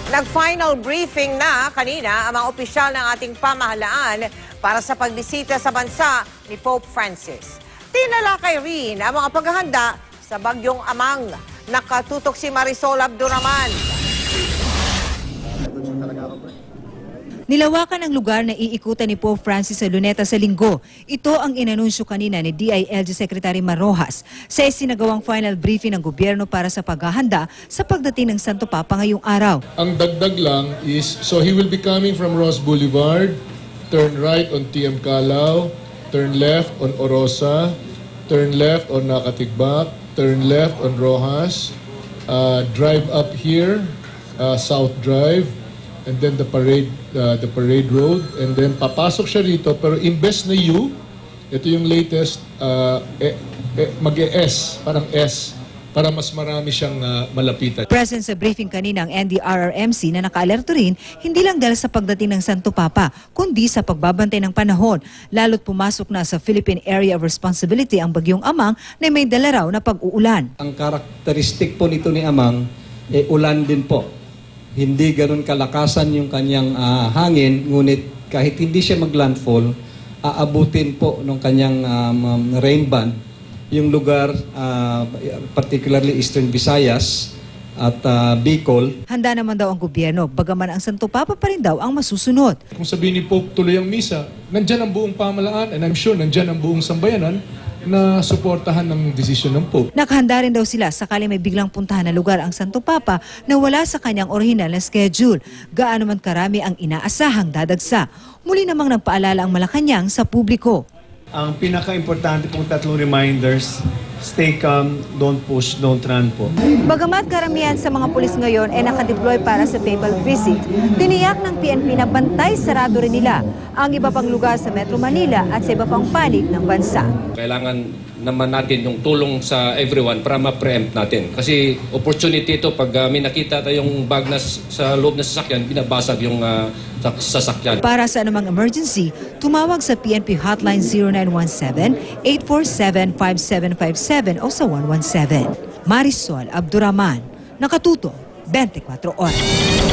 Nag-final briefing na kanina ang mga opisyal ng ating pamahalaan para sa pagbisita sa bansa ni Pope Francis. Tinalakay rin ang mga paghahanda sa bagyong Amang. Nakatutok si Marisol Abduraman. Nilawakan ang lugar na iikutan ni Pope Francis sa Luneta sa Linggo. Ito ang inanunsyo kanina ni DILG Secretary Marojas sa isinagawang final briefing ng gobyerno para sa paghahanda sa pagdating ng Santo Papa ngayong araw. Ang dagdag lang is, so he will be coming from Ross Boulevard, turn right on TM Calao, turn left on Orosa, turn left on Nakatigbak, turn left on Rojas, drive up here, South Drive, and then the parade road, and then papasok siya rito, pero imbes na U, ito yung latest, mag-E-S, parang S, para mas marami siyang malapitan. Present sa briefing kanina ang NDRRMC na nakaalerto rin, hindi lang dahil sa pagdating ng Santo Papa, kundi sa pagbabantay ng panahon, lalo't pumasok na sa Philippine Area of Responsibility ang bagyong Amang na may dala raw na pag-uulan. Ang karakteristik po nito ni Amang, ulan din po. Hindi ganoon kalakasan yung kanyang hangin, ngunit kahit hindi siya maglandfall, aabutin po ng kanyang rain band yung lugar, particularly Eastern Visayas at Bicol. Handa naman daw ang gobyerno, bagaman ang Santo Papa pa rin daw ang masusunod. Kung sabihin ni Pope tuloy ang misa, nandyan ang buong pamahalaan, and I'm sure nandyan ang buong sambayanan na suportahan ng desisyon ng Pope. Nakahanda rin daw sila sakali may biglang puntahan na lugar ang Santo Papa na wala sa kanyang orihinal na schedule. Gaano man karami ang inaasahang dadagsa. Muli namang nagpaalala ang Malacanang sa publiko. Ang pinaka-importante pong tatlong reminders, stay calm, don't push, don't run po. Bagamat karamihan sa mga pulis ngayon ay nakadeploy para sa papal visit, tiniyak ng PNP na bantay sarado rin nila ang iba pang lugar sa Metro Manila at sa iba pang panig ng bansa. Kailangan naman natin yung tulong sa everyone para ma-preempt natin. Kasi opportunity ito pag may nakita tayong bag na sa loob ng sasakyan, binabasag yung sasakyan. Para sa anumang emergency, tumawag sa PNP Hotline 0917-847-5757 o sa 117. Marisol Abduraman, nakatuto 24 oras.